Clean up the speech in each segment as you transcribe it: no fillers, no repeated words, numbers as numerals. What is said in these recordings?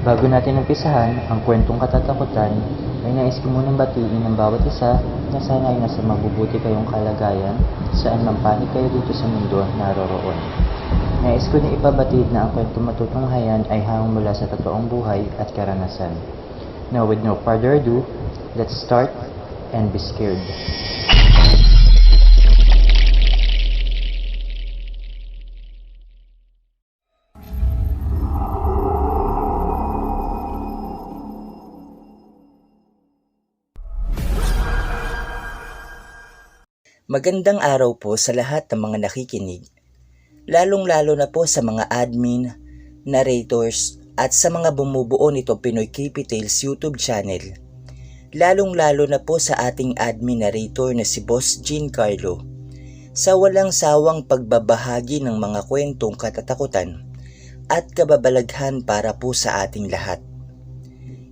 Bago natin umpisahan ang kwentong katatakutan, ay nais ko munang batiin ang bawat isa na sana ay nasa mabubuti kayong kalagayan saan man panig kayo dito sa mundo naroroon. Nais ko na ipabatid na ang kwentong matutunghayan ay hangong mula sa totoong buhay at karanasan. Now with no further ado, let's start and be scared. Magandang araw po sa lahat ng mga nakikinig, lalong-lalo na po sa mga admin, narrators at sa mga bumubuo nito Pinoy Creepy Tales YouTube channel. Lalong-lalo na po sa ating admin narrator na si Boss Giancarlo sa walang sawang pagbabahagi ng mga kwentong katatakutan at kababalaghan para po sa ating lahat.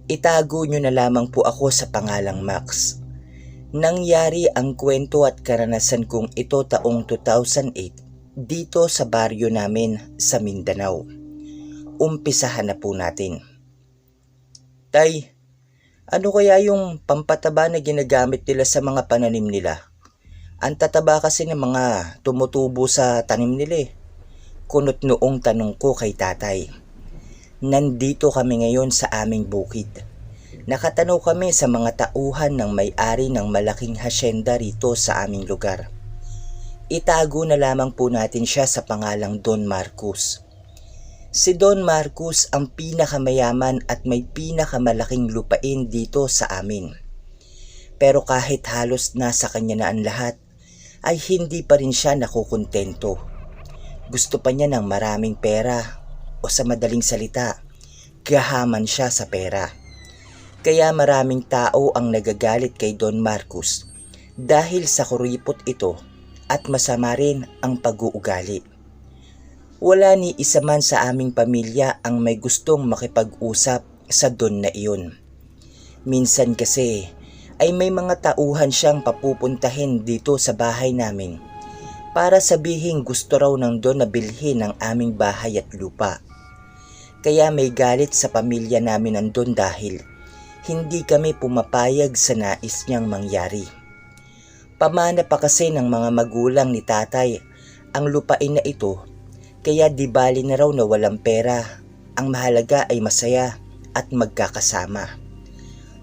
Itago nyo na lamang po ako sa pangalang Max. Nangyari ang kwento at karanasan kong ito taong 2008 dito sa baryo namin sa Mindanao. Umpisahan na po natin. Tay, ano kaya yung pampataba na ginagamit nila sa mga pananim nila? Ang tataba kasi ng mga tumutubo sa tanim nila eh. Kunot noong tanong ko kay tatay. Nandito kami ngayon sa aming bukid. Nakatanaw kami sa mga tauhan ng may-ari ng malaking hasyenda rito sa aming lugar. Itago na lamang po natin siya sa pangalang Don Marcos. Si Don Marcos ang pinakamayaman at may pinakamalaking lupain dito sa amin. Pero kahit halos nasa kanya na ang lahat, ay hindi pa rin siya nakukontento. Gusto pa niya ng maraming pera o sa madaling salita, gahaman siya sa pera. Kaya maraming tao ang nagagalit kay Don Marcos dahil sa kuripot ito at masama rin ang pag-uugali. Wala ni isa man sa aming pamilya ang may gustong makipag-usap sa Don na iyon. Minsan kasi ay may mga tauhan siyang papupuntahin dito sa bahay namin para sabihin gusto raw ng Don na bilhin ang aming bahay at lupa. Kaya may galit sa pamilya namin ng Don dahil hindi kami pumapayag sa nais niyang mangyari. Pamana pa kasi ng mga magulang ni tatay ang lupain na ito, kaya di bali na raw na walang pera, ang mahalaga ay masaya at magkakasama.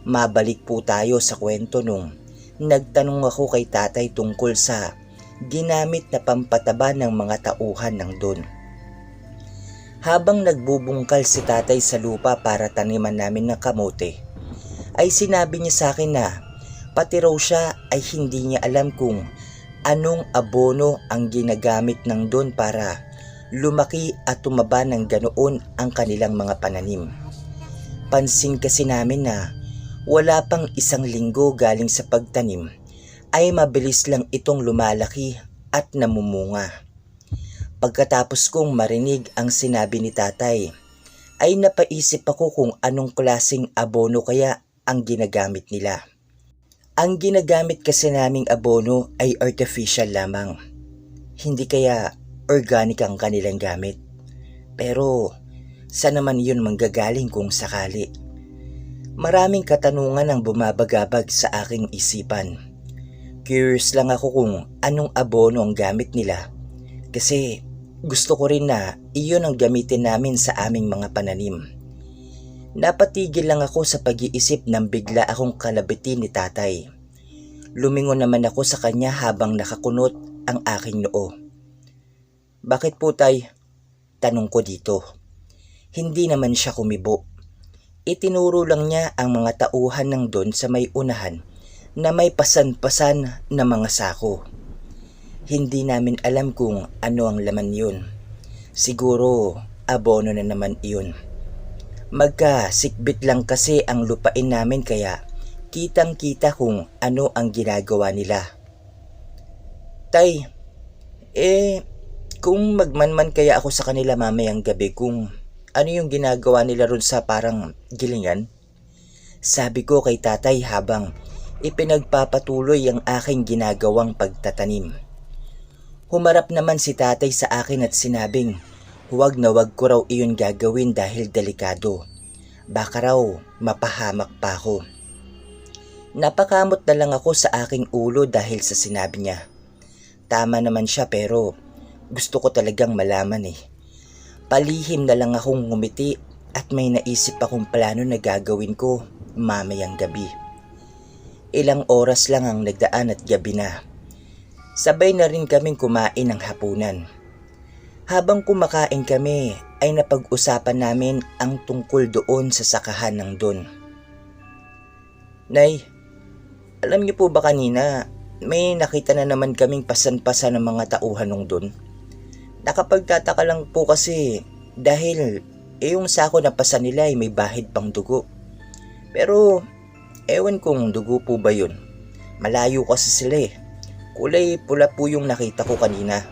Mabalik po tayo sa kwento nung nagtanong ako kay tatay tungkol sa ginamit na pampataba ng mga tauhan ng Don. Habang nagbubungkal si tatay sa lupa para taniman namin ng kamote, ay sinabi niya sa akin na pati raw siya ay hindi niya alam kung anong abono ang ginagamit ng Don para lumaki at tumaba ng ganoon ang kanilang mga pananim. Pansin kasi namin na wala pang isang linggo galing sa pagtanim ay mabilis lang itong lumalaki at namumunga. Pagkatapos kong marinig ang sinabi ni tatay, ay napaisip ako kung anong klaseng abono kaya ang ginagamit nila. Ang ginagamit kasi naming abono ay artificial lamang. Hindi kaya organic ang kanilang gamit. Pero saan naman yun manggagaling kung sakali? Maraming katanungan ang bumabagabag sa aking isipan. Curious lang ako kung anong abono ang gamit nila. Kasi gusto ko rin na iyon ang gamitin namin sa aming mga pananim. Napatigil lang ako sa pag-iisip nang bigla akong kalabitin ni tatay. Lumingon naman ako sa kanya habang nakakunot ang aking noo. Bakit po tay? Tanong ko dito. Hindi naman siya kumibo. Itinuro lang niya ang mga tauhan ng Don sa may unahan na may pasan-pasan na mga sako. Hindi namin alam kung ano ang laman yun. Siguro abono na naman iyon. Magkasikbit lang kasi ang lupain namin kaya kitang-kita kung ano ang ginagawa nila. Tay, kung magmanman kaya ako sa kanila mamayang gabi kung ano yung ginagawa nila ron sa parang gilingan? Sabi ko kay tatay habang ipinagpapatuloy ang aking ginagawang pagtatanim. Humarap naman si tatay sa akin at sinabing huwag na huwag ko raw iyon gagawin dahil delikado Baka raw mapahamak pa ako. Napakamot na lang ako sa aking ulo dahil sa sinabi niya. Tama naman siya pero gusto ko talagang malaman eh. Palihim na lang akong ngumiti at may naisip akong plano na gagawin ko mamayang gabi. Ilang oras lang ang nagdaan at gabi na. Sabay na rin kaming kumain ng hapunan. Habang kumakain kami ay napag-usapan namin ang tungkol doon sa sakahan ng Don. Nay, alam niyo po ba kanina may nakita na naman kaming pasan-pasan ng mga tauhan ng Don? Nakapagtataka lang po kasi dahil yung sako na pasan nila ay may bahid pang dugo. Pero ewan kung dugo po ba yun. Malayo kasi sila eh. Kulay pula po yung nakita ko kanina.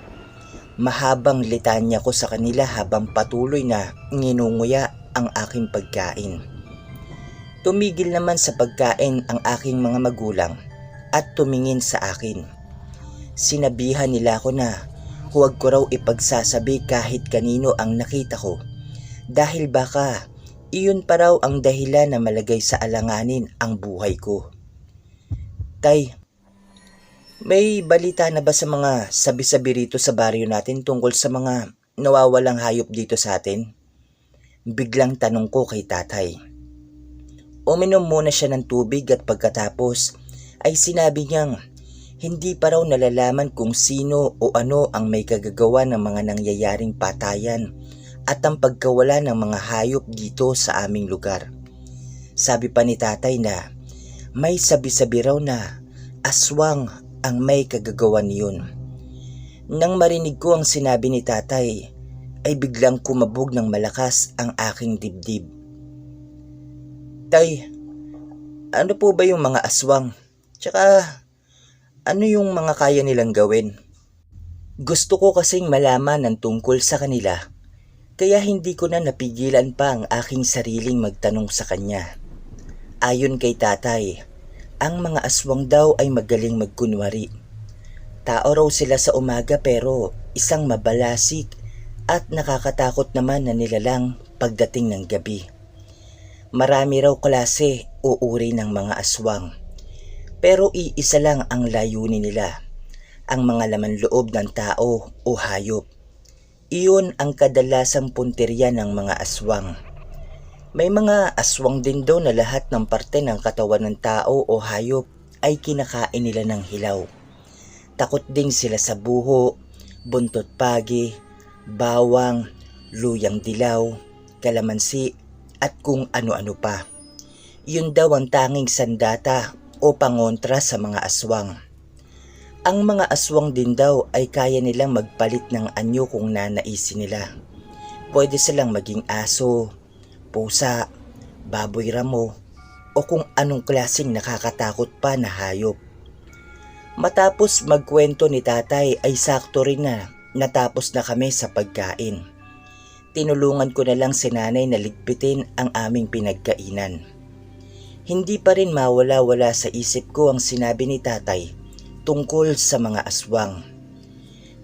Mahabang litanya ko sa kanila habang patuloy na nginunguya ang aking pagkain. Tumigil naman sa pagkain ang aking mga magulang at tumingin sa akin. Sinabihan nila ako na huwag ko raw ipagsasabi kahit kanino ang nakita ko dahil baka iyon pa raw ang dahilan na malagay sa alanganin ang buhay ko. Tay, may balita na ba sa mga sabi-sabi rito sa baryo natin tungkol sa mga nawawalang hayop dito sa atin? Biglang tanong ko kay tatay. Uminom muna siya ng tubig at pagkatapos ay sinabi niyang hindi pa raw nalalaman kung sino o ano ang may kagagawa ng mga nangyayaring patayan at ang pagkawala ng mga hayop dito sa aming lugar. Sabi pa ni tatay na may sabi-sabi raw na aswang ang may kagagawan niyon. Nang marinig ko ang sinabi ni tatay, ay biglang kumabog ng malakas ang aking dibdib. Tay, ano po ba yung mga aswang? Tsaka, ano yung mga kaya nilang gawin? Gusto ko kasing malaman ang tungkol sa kanila, kaya hindi ko na napigilan pa ang aking sariling magtanong sa kanya. Ayon kay tatay, ang mga aswang daw ay magaling magkunwari. Tao raw sila sa umaga pero isang mabalasik at nakakatakot naman na nilalang pagdating ng gabi. Marami raw klase o uri ng mga aswang. Pero iisa lang ang layunin nila, ang mga laman loob ng tao o hayop. Iyon ang kadalasang punteriya ng mga aswang. May mga aswang din daw na lahat ng parte ng katawan ng tao o hayop ay kinakain nila ng hilaw. Takot din sila sa buho, buntot pagi, bawang, luyang dilaw, kalamansi at kung ano-ano pa. Yun daw ang tanging sandata o pangontra sa mga aswang. Ang mga aswang din daw ay kaya nilang magpalit ng anyo kung nanaisin nila. Pwede silang maging aso, pusa, baboy ramo, o kung anong klaseng nakakatakot pa na hayop. Matapos magkwento ni tatay ay sakto rin na natapos na kami sa pagkain. Tinulungan ko na lang si nanay na ligpitin ang aming pinagkainan. Hindi pa rin mawala-wala sa isip ko ang sinabi ni tatay tungkol sa mga aswang.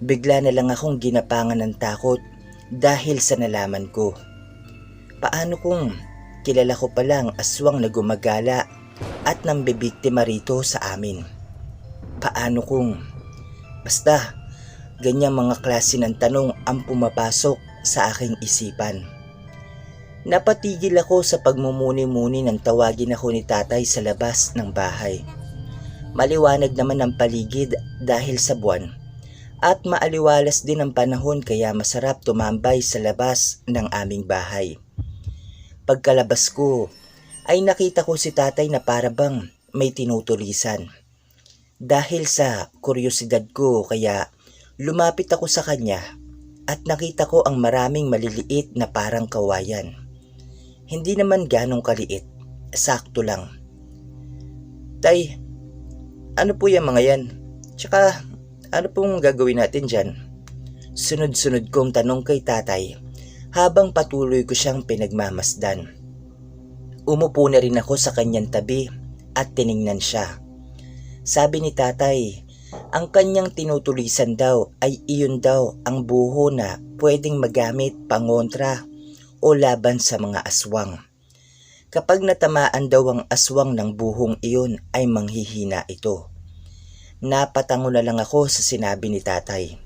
Bigla na lang akong ginapangan ng takot dahil sa nalaman ko. Paano kung kilala ko pala ang aswang na gumagala at nambibiktima rito sa amin? Paano kung basta ganyang mga klase ng tanong ang pumapasok sa aking isipan? Napatigil ako sa pagmumuni-muni nang tawagin ako ni tatay sa labas ng bahay. Maliwanag naman ang paligid dahil sa buwan at maaliwalas din ang panahon kaya masarap tumambay sa labas ng aming bahay. Pagkalabas ko ay nakita ko si tatay na parabang may tinutulisan. Dahil sa kuryosidad ko kaya lumapit ako sa kanya at nakita ko ang maraming maliliit na parang kawayan. Hindi naman ganong kaliit, sakto lang. Tay, ano po yung mga yan? Tsaka ano pong gagawin natin dyan? Sunod-sunod kong tanong kay tatay habang patuloy ko siyang pinagmamasdan. Umupo na rin ako sa kanyang tabi at tiningnan siya. Sabi ni tatay, ang kanyang tinutulisan daw ay iyon daw ang buho na pwedeng magamit pangontra o laban sa mga aswang. Kapag natamaan daw ang aswang ng buhong iyon ay manghihina ito. Napatango na lang ako sa sinabi ni tatay.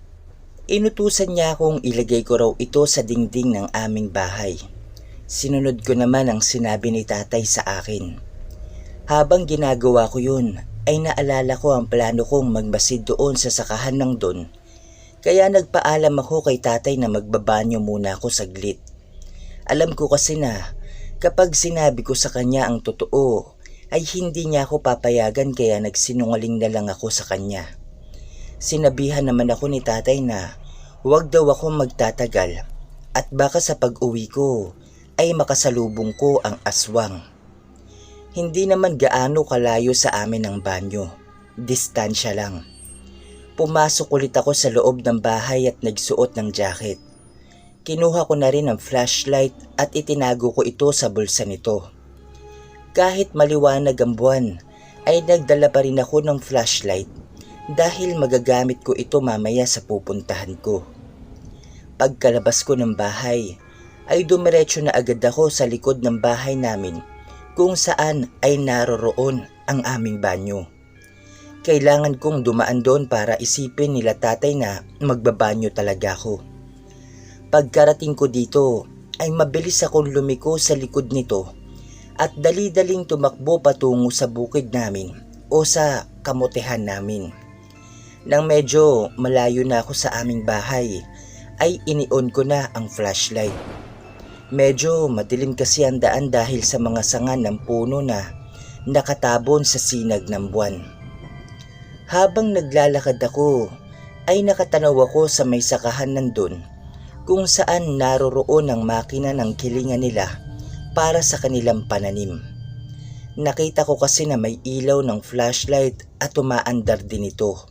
Inutusan niya akong ilagay ko raw ito sa dingding ng aming bahay. Sinunod ko naman ang sinabi ni tatay sa akin. Habang ginagawa ko yun, ay naalala ko ang plano kong magmasid doon sa sakahan ng Don. Kaya nagpaalam ako kay tatay na magbabanyo muna ako saglit. Alam ko kasi na kapag sinabi ko sa kanya ang totoo, ay hindi niya ako papayagan kaya nagsinungaling na lang ako sa kanya. Sinabihan naman ako ni tatay na huwag daw ako magtatagal at baka sa pag-uwi ko ay makasalubong ko ang aswang. Hindi naman gaano kalayo sa amin ang banyo, distansya lang. Pumasok ulit ako sa loob ng bahay at nagsuot ng jacket. Kinuha ko na rin ang flashlight at itinago ko ito sa bulsa nito. Kahit maliwanag ang buwan, ay nagdala pa rin ako ng flashlight dahil magagamit ko ito mamaya sa pupuntahan ko. Pagkalabas ko ng bahay, ay dumiretso na agad ako sa likod ng bahay namin kung saan ay naroroon ang aming banyo. Kailangan kong dumaan doon para isipin nila tatay na magbabanyo talaga ako. Pagkarating ko dito ay mabilis akong lumiko sa likod nito at dali-daling tumakbo patungo sa bukid namin o sa kamotehan namin. Nang medyo malayo na ako sa aming bahay ay inion ko na ang flashlight. Medyo madilim kasi ang daan dahil sa mga sanga ng puno na nakatabon sa sinag ng buwan. Habang naglalakad ako, ay nakatanaw ako sa may sakahan nandun kung saan naroroon ang makina ng kilingan nila para sa kanilang pananim. Nakita ko kasi na may ilaw ng flashlight at umaandar din ito.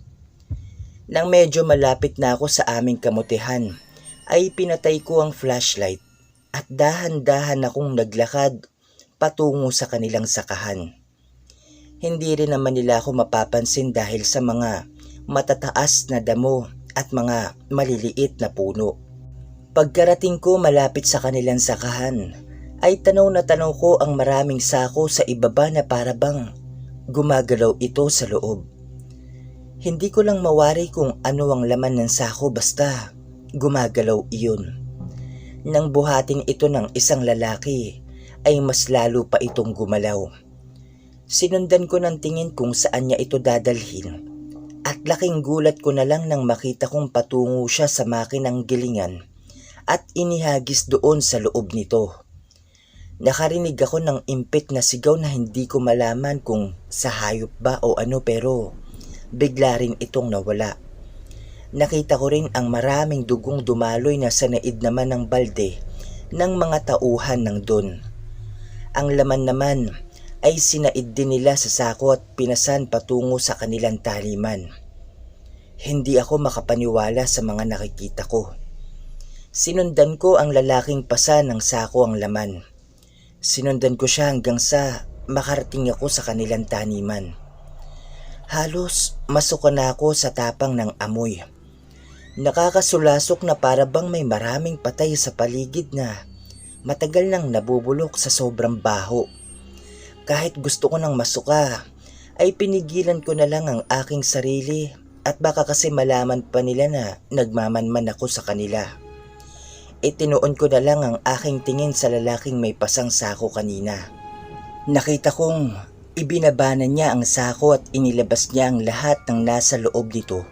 Nang medyo malapit na ako sa aming kamutehan, ay pinatay ko ang flashlight at dahan-dahan akong naglakad patungo sa kanilang sakahan. Hindi rin naman nila ako mapapansin dahil sa mga matataas na damo at mga maliliit na puno. Pagkarating ko malapit sa kanilang sakahan, ay tanaw na tanaw ko ang maraming sako sa ibaba na parabang gumagalaw ito sa loob. Hindi ko lang mawari kung ano ang laman ng sako basta gumagalaw iyon. Nang buhatin ito ng isang lalaki, ay mas lalo pa itong gumalaw. Sinundan ko ng tingin kung saan niya ito dadalhin at laking gulat ko na lang nang makita kong patungo siya sa makinang gilingan at inihagis doon sa loob nito. Nakarinig ako ng impit na sigaw na hindi ko malaman kung sa hayop ba o ano pero bigla rin itong nawala. Nakita ko rin ang maraming dugong dumaloy na sa naid naman ng balde ng mga tauhan ng Don. Ang laman naman ay sinaid din nila sa sako at pinasan patungo sa kanilang taliman. Hindi ako makapaniwala sa mga nakikita ko. Sinundan ko ang lalaking pasa ng sako ang laman. Sinundan ko siya hanggang sa makarating ako sa kanilang taniman. Halos masuka na ako sa tapang ng amoy. Nakakasulasok na para bang may maraming patay sa paligid na matagal nang nabubulok sa sobrang baho. Kahit gusto ko nang masuka, ay pinigilan ko na lang ang aking sarili at baka kasi malaman pa nila na nagmamanman ako sa kanila. Itinuon ko na lang ang aking tingin sa lalaking may pasang sako kanina. Nakita kong ibinabanan niya ang sako at inilabas niya ang lahat ng nasa loob nito.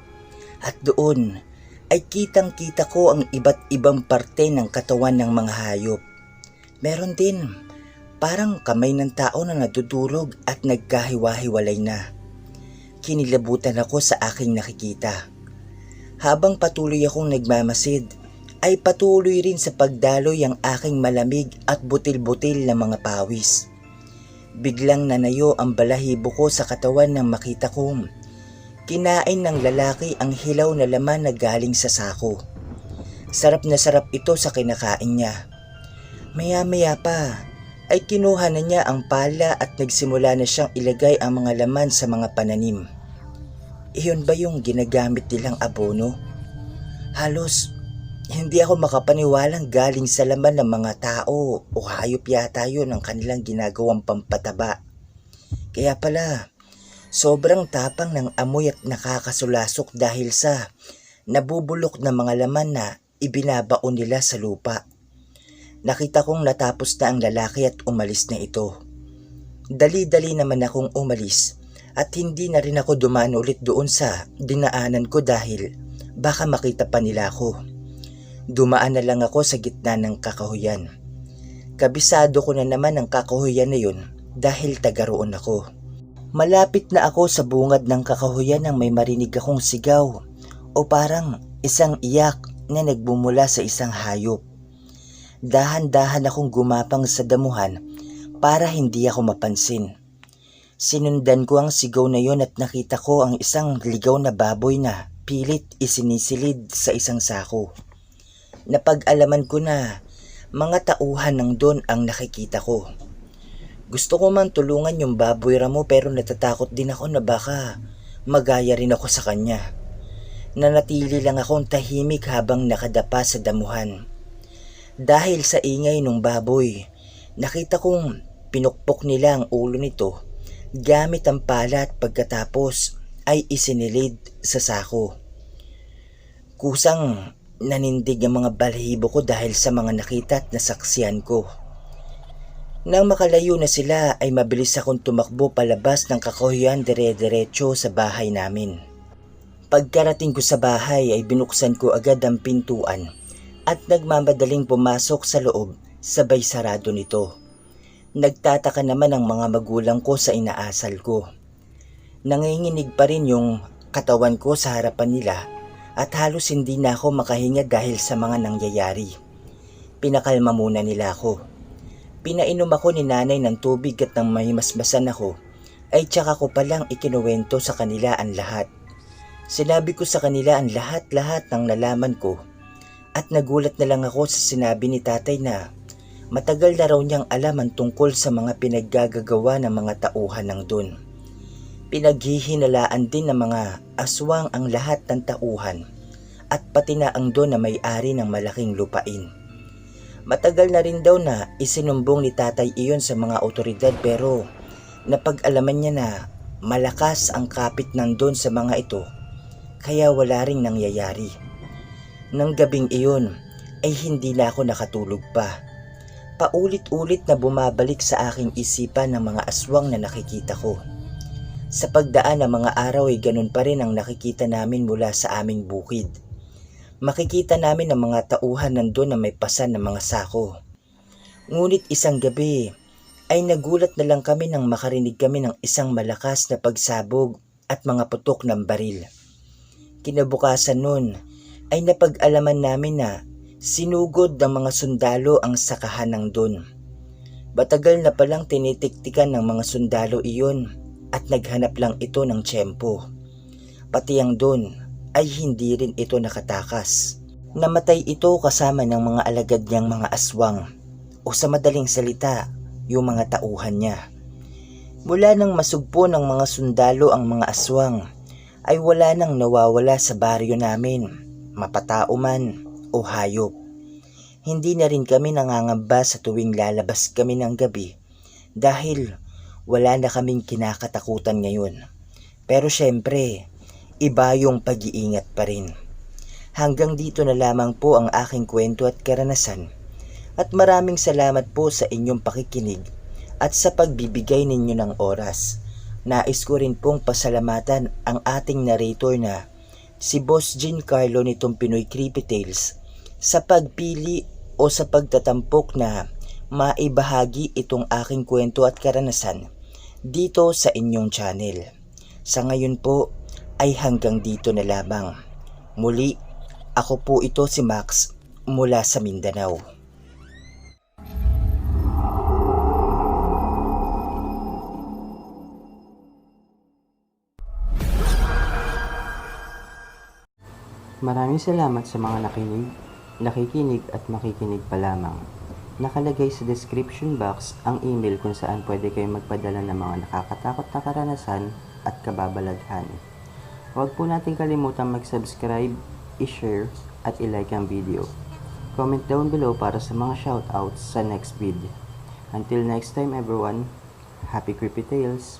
At doon ay kitang-kita ko ang iba't ibang parte ng katawan ng mga hayop. Meron din parang kamay ng tao na nadudurog at nagkahiwa-hiwalay na. Kinilabutan ako sa aking nakikita. Habang patuloy akong nagmamasid, ay patuloy rin sa pagdaloy ang aking malamig at butil-butil na mga pawis. Biglang nanayo ang balahibo ko sa katawan nang makita kong kinain ng lalaki ang hilaw na laman na galing sa sako. Sarap na sarap ito sa kinakain niya. Maya-maya pa ay kinuha na niya ang pala at nagsimula na siyang ilagay ang mga laman sa mga pananim. Iyon ba yung ginagamit nilang abono? Halos Hindi ako makapaniwalang galing sa laman ng mga tao o hayop yata yun ang kanilang ginagawang pampataba. Kaya pala, sobrang tapang ng amoy at nakakasulasok dahil sa nabubulok na mga laman na ibinabaon nila sa lupa. Nakita kong natapos na ang lalaki at umalis na ito. Dali-dali naman akong umalis at hindi na rin ako dumaan ulit doon sa dinaanan ko dahil baka makita pa nila ako. Dumaan na lang ako sa gitna ng kakahuyan. Kabisado ko na naman ang kakahuyan na yun dahil taga roon ako. Malapit na ako sa bungad ng kakahuyan nang may marinig akong sigaw o parang isang iyak na nagbumula sa isang hayop. Dahan-dahan akong gumapang sa damuhan para hindi ako mapansin. Sinundan ko ang sigaw na yon at nakita ko ang isang ligaw na baboy na pilit isinisilid sa isang sako. Napag-alaman ko na mga tauhan ng don ang nakikita ko. Gusto ko man tulungan yung baboy ramo pero natatakot din ako na baka magaya rin ako sa kanya. Nanatili lang akong tahimik habang nakadapa sa damuhan. Dahil sa ingay ng baboy, nakita kong pinukpok nila ang ulo nito gamit ang pala at pagkatapos ay isinilid sa sako. Kusang nanindig ang mga balahibo ko dahil sa mga nakita at nasaksihan ko. Nang makalayo na sila ay mabilis akong tumakbo palabas ng kakahuyan dire-diretso sa bahay namin. Pagkarating ko sa bahay ay binuksan ko agad ang pintuan at nagmamadaling pumasok sa loob sabay sarado nito. Nagtataka naman ang mga magulang ko sa inaasal ko. Nanginginig pa rin yung katawan ko sa harapan nila at halos hindi na ako makahinga dahil sa mga nangyayari. Pinakalma muna nila ako. Pinainom ako ni nanay ng tubig at nang mahimasmasan ako ay tsaka ko palang ikinuwento sa kanila ang lahat. Sinabi ko sa kanila ang lahat-lahat ng nalaman ko at nagulat na lang ako sa sinabi ni tatay na matagal na raw niyang alam ang tungkol sa mga pinaggagawa ng mga tauhan ng dun. Pinaghihinalaan din ng mga aswang ang lahat ng tauhan at pati na ang don na may-ari ng malaking lupain. Matagal na rin daw na isinumbong ni tatay iyon sa mga otoridad pero napag-alaman niya na malakas ang kapit ng don sa mga ito kaya wala ring nangyayari. Nang gabing iyon ay hindi na ako nakatulog pa. Paulit-ulit na bumabalik sa aking isipan ng mga aswang na nakikita ko. Sa pagdaan ng mga araw ay ganun pa rin ang nakikita namin mula sa aming bukid. Makikita namin ang mga tauhan nandun na may pasan ng mga sako. Ngunit isang gabi ay nagulat na lang kami nang makarinig kami ng isang malakas na pagsabog at mga putok ng baril. Kinabukasan nun ay napag-alaman namin na sinugod ng mga sundalo ang sakahan ng don. Matagal na palang tinitiktikan ng mga sundalo iyon at naghanap lang ito ng tiyempo. Pati ang don ay hindi rin ito nakatakas. Namatay ito kasama ng mga alagad niyang mga aswang o sa madaling salita, yung mga tauhan niya. Mula nang masugpo ng mga sundalo ang mga aswang ay wala nang nawawala sa baryo namin, mapatao man o hayop. Hindi na rin kami nangangamba sa tuwing lalabas kami ng gabi dahil wala na kaming kinakatakutan ngayon. Pero syempre, iba yung pag-iingat pa rin. Hanggang dito na lamang po ang aking kwento at karanasan. At maraming salamat po sa inyong pakikinig at sa pagbibigay ninyo ng oras. Nais ko rin pong pasalamatan ang ating narrator na si Boss Giancarlo nitong Pinoy Creepy Tales sa pagpili o sa pagtatampok na maibahagi itong aking kwento at karanasan dito sa inyong channel. Sa ngayon po ay hanggang dito na lamang. Muli, ako po ito si Max mula sa Mindanao. Maraming salamat sa mga nakikinig at makikinig pa lamang. Nakalagay sa description box ang email kung saan pwede kayong magpadala ng mga nakakatakot na karanasan at kababalaghan. Huwag po natin kalimutan mag-subscribe, i-share at ilike ang video. Comment down below para sa mga shoutouts sa next video. Until next time everyone, happy creepy tales!